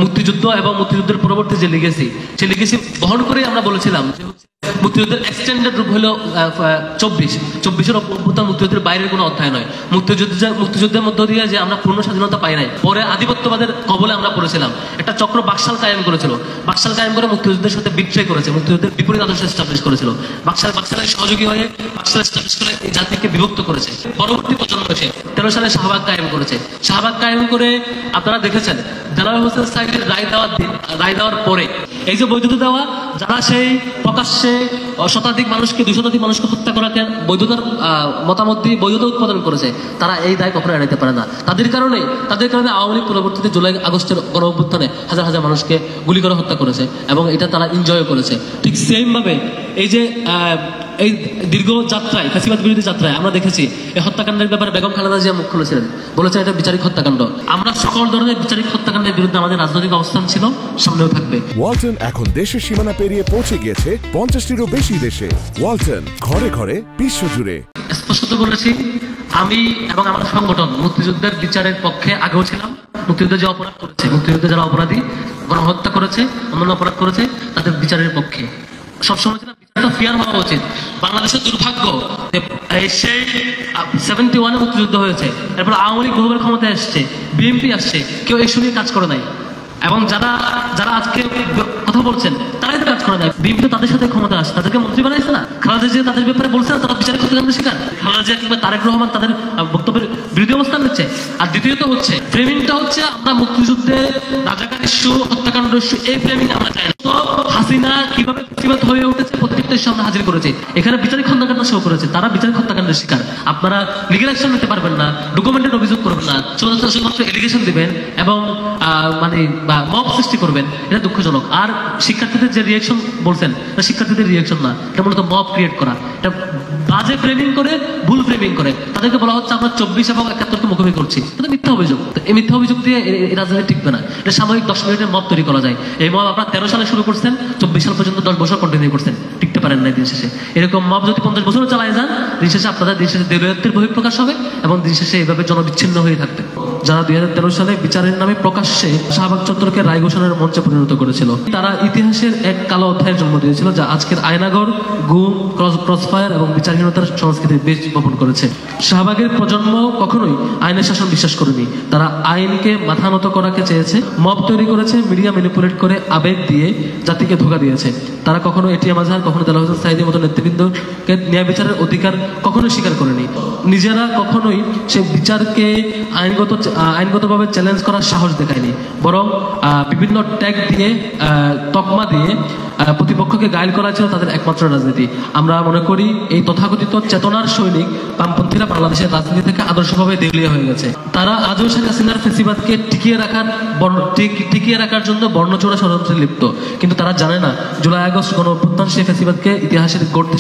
মুক্তিযুদ্ধ এবং মুক্তিযুদ্ধের পরবর্তী যে লিগেসি, সেই লিগেসি বহন করে আমরা বলেছিলাম যে মুক্তিযুদ্ধের এক্সটেন্ডেড রূপ হলো 24-এর অভ্যুত্থান মুক্তিযুদ্ধের বাইরের কোনো অধ্যায় নয়। মুক্তিযুদ্ধের মধ্য দিয়ে যে আমরা পূর্ণ স্বাধীনতা পাই নাই, পরে আধিপত্যবাদের কবলে আমরা পড়েছিলাম। একটা চক্র বাকশাল কায়েম করেছিল, বাকশাল কায়েম করে মুক্তিযুদ্ধের সাথে বিট্রে করেছে, মুক্তিযুদ্ধের বিপরীত আদর্শ এস্টাবলিশ করেছিল। বাকশালের সহযোগী হয়ে বাকশাল এস্টাবলিশ করে এই জাতিকে বিভক্ত করেছে। পরবর্তী প্রজন্ম এসে 13 সালে শাহবাগ কায়েম করেছে। শাহবাগ কায়েম করে আপনারা দেখেছেন দেলোয়ার হোসেন সাঈদীর রায় দেওয়ার পরে এই যে বৈধতা দেওয়া, যারা সেই প্রকাশ্যে শতাধিক মানুষকে 200 শতাধিক মানুষকে হত্যা করাকে বৈধতার মতামত দিয়ে বৈধতা উৎপাদন করেছে, তারা এই দায় কখনো এড়াইতে পারে না। তাদের কারণে আওয়ামী লীগ পরবর্তীতে জুলাই আগস্টের গণঅভ্যুত্থানে হাজার হাজার মানুষকে গুলি করে হত্যা করেছে এবং এটা তারা এনজয় করেছে। ঠিক সেম ভাবে এই যে এই দীর্ঘ যাত্রায়, ফ্যাসিবাদ বিরোধী যাত্রায় আমরা দেখেছি এই হত্যাকাণ্ডের ব্যাপারে বেগম খালেদা জিয়া মুখ খুলেছিলেন, বলেছেন এটা বিচারিক হত্যাকাণ্ড। আমরা সকল ধরনের বিচারিক হত্যাকাণ্ডের বিরুদ্ধে আমাদের রাজনৈতিক অবস্থান ছিল, সামনেও থাকবে। ওয়ালটন এখন দেশের সীমানা পেরিয়ে পৌঁছে গিয়েছে 50টিরও বেশি দেশে। ওয়ালটন, ঘরে ঘরে বিশ্বজুড়ে। স্পষ্ট বলেছি, আমি এবং আমার সংগঠন মুক্তিযুদ্ধের বিচারের পক্ষে আগেও ছিলাম। মুক্তিযুদ্ধে যে অপরাধ করেছে, মুক্তিযুদ্ধে যারা অপরাধী, গণহত্যা করেছে, অন্যান্য অপরাধ করেছে, তাদের বিচারের পক্ষে সবসময় ছিলাম। বিচারটা ফেয়ার হওয়া উচিত। বাংলাদেশের দুর্ভাগ্য, সেই 71-এ মুক্তিযুদ্ধ হয়েছে, এরপর আওয়ামী লীগ বহুবার ক্ষমতায় আসছে, বিএনপি আসছে, কেউ এই শুনে কাজ করে নাই। এবং যারা আজকে কথা বলছেন তারাই তো কাজ করে নাই। বিএনপি তো তাদের সাথে ক্ষমতা আসছে, তাদেরকে মন্ত্রী বানাইছে না। খালেদা জিয়া তাদের ব্যাপারে বলছে না তারা বিচারিক হত্যাকাণ্ডের শিকার। খালেদা জিয়া কিংবা তারেক রহমান তাদের বক্তব্যের বিরোধী অবস্থান নিচ্ছে। আর দ্বিতীয়ত হচ্ছে ফ্রেমিংটা হচ্ছে আমরা মুক্তিযুদ্ধে রাজাকার ইস্যু, হত্যাকাণ্ড ইস্যু, এই ফ্রেমিং আমরা চাই না। তো হাসিনা কিভাবে প্রতিবাদ হয়ে উঠেছে প্রত্যেকটা ইস্যু আমরা হাজির করেছি। এখানে বিচারিক হত্যাকাণ্ড শো করেছে, তারা বিচারিক হত্যাকাণ্ডের শিকার। আপনারা লিগ্যাল অ্যাকশন নিতে পারবেন না, ডকুমেন্টেড অভিযোগ করবেন না, শুধুমাত্র এলিগেশন দিবেন এবং মানে মব সৃষ্টি করবেন। এটা দুঃখজনক। আর শিক্ষার্থীদের যে রিয়েকশন বলছেন, শিক্ষার্থীদের রিয়েকশন না, এটা মূলত মব ক্রিয়েট করা। এটা বাজে ফ্রেমিং করে, ভুল ফ্রেমিং করে তাদেরকে বলা হচ্ছে আমরা 24 এবং 71-কে মুখোমুখি করছি। এটা মিথ্যা অভিযোগ। এই মিথ্যা অভিযোগ দিয়ে এই রাজনীতি টিকবে না। এটা সাময়িক 10 মিনিটের মব তৈরি করা যায়। এই মব আপনারা 13 সালে শুরু করছেন, 24 সাল পর্যন্ত 10 বছর কন্টিনিউ করছেন, টিকতে পারেন না। দিন শেষে এরকম মব যদি 50 বছরও চালায় যান, দিন শেষে আপনাদের দিন শেষে দেউলিয়াত্বের বহিঃপ্রকাশ হবে এবং দিন শেষে এইভাবে জনবিচ্ছিন্ন হয়ে থাকবে। যারা 2013 সালে বিচারের নামে প্রকাশ্যে শাহবাগ চত্বরকে রায় ঘোষণার মঞ্চে পরিণত করেছিল, তারা ইতিহাসের এক কালো অধ্যায়ের জন্ম দিয়েছিল, যা আজকের আয়নাঘর, গুম, ক্রসফায়ার এবং বিচারহীনতার সংস্কৃতির বীজ বপন করেছে। শাহবাগের প্রজন্ম কখনোই আইনের শাসন বিশ্বাস করেনি। তারা আইনকে মাথা নত করাকে চেয়েছে, মব তৈরি করেছে, মিডিয়া ম্যানিপুলেট করে আবেগ দিয়ে জাতিকে ধোঁকা দিয়েছে। তারা কখনো এটিএম আজহার, কখনো দেলোয়ার হোসেন সাঈদীর মতো নেতৃবৃন্দকে ন্যায় বিচারের অধিকার কখনোই স্বীকার করেনি। নিজেরা কখনোই সে বিচারকে আইনগতভাবে চ্যালেঞ্জ করার সাহস দেখায়নি, বরং বিভিন্ন ট্যাগ দিয়ে, তকমা দিয়ে প্রতিপক্ষকে গায়েল করা ছিল তাদের একমাত্র রাজনীতি। আমরা মনে করি এই তথাকথিত চেতনার সৈনিক বামপন্থীরা বাংলাদেশের রাজনীতি থেকে আদর্শভাবে দেউলিয়া হয়ে গেছে। তারা আজও শেখ হাসিনার ফ্যাসিবাদকে টিকিয়ে রাখার জন্য বর্ণচোরা ষড়যন্ত্রে লিপ্ত। কিন্তু তারা জানে না জুলাই আগস্ট গণঅভ্যুত্থান সেই ফ্যাসিবাদকে ইতিহাসের গর্তে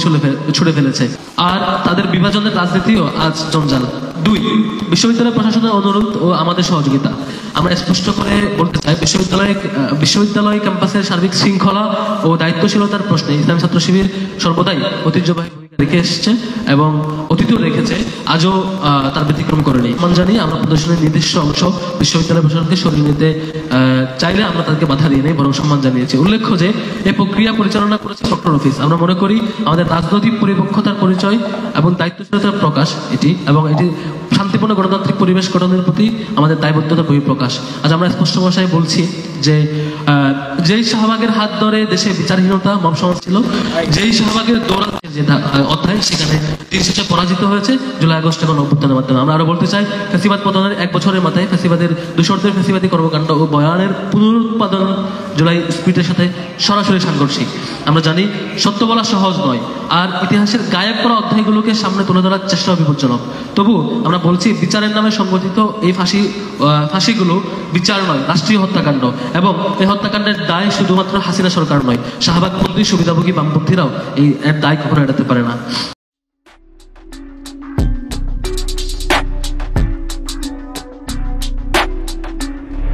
ছুড়ে ফেলেছে। আর তাদের বিভাজনের রাজনীতিও আজ জঞ্জাল। 2, বিশ্ববিদ্যালয় প্রশাসনের অনুরোধ ও আমাদের সহযোগিতা। আমরা স্পষ্ট করে বলতে চাই, বিশ্ববিদ্যালয় ক্যাম্পাসের সার্বিক শৃঙ্খলা ও দায়িত্বশীলতার প্রশ্নে ইসলামী ছাত্র শিবির সর্বদাই ঐতিহ্যবাহী ভূমিকা রেখে এসেছে এবং অতীতেও রেখেছে, আজও তার ব্যতিক্রম করেনি। মান জানি আমরা প্রদর্শনের নির্দিষ্ট অংশ বিশ্ববিদ্যালয় প্রশাসনকে সরিয়ে নিতে চাইলে আমরা তাদেরকে বাধা দিয়ে নেই, বরং সম্মান জানিয়েছি। উল্লেখ্য যে এই প্রক্রিয়া পরিচালনা করেছে প্রক্টর অফিস। আমরা মনে করি আমাদের রাজনৈতিক পরিপক্কতার পরিচয় এবং দায়িত্বশীলতার প্রকাশ এটি, এবং এটি শান্তিপূর্ণ গণতান্ত্রিক পরিবেশ গঠনের প্রতি আমাদের দায়বদ্ধতার বহিঃপ্রকাশ। আজ আমরা স্পষ্ট ভাষায় বলছি যে যেই শাহবাগের হাত ধরে দেশে বিচারহীনতা, মব সমাজ ছিল, যেই শাহবাগের দৌরাত্মের যে অধ্যায়, সেখানে দিন শেষে পরাজিত হয়েছে জুলাই আগস্ট এবং অভ্যুত্থানের মাধ্যমে। আমরা আরো বলতে চাই, ফ্যাসিবাদ পতনের 1 বছরের মাথায় ফ্যাসিবাদের দূষরদের ফ্যাসিবাদী কর্মকাণ্ড ও বয়ানের পুনরুৎপাদন জুলাই স্পিরিটের সাথে সরাসরি সাংঘর্ষিক। আমরা জানি সত্য বলা সহজ নয়, আর ইতিহাসের গায়েব করা অধ্যায়গুলোকে সামনে তুলে ধরার চেষ্টা বিপজ্জনক। তবু আমরা বলছি, বিচারের নামে সংগঠিত এই ফাঁসিগুলো বিচার নয়, রাষ্ট্রীয় হত্যাকাণ্ড। এবং এই হত্যাকাণ্ডের দায় শুধুমাত্র হাসিনা সরকার নয়, শাহবাগপন্থী সুবিধাভোগী বামপন্থীরাও এর দায় কখনো এড়াতে পারে না।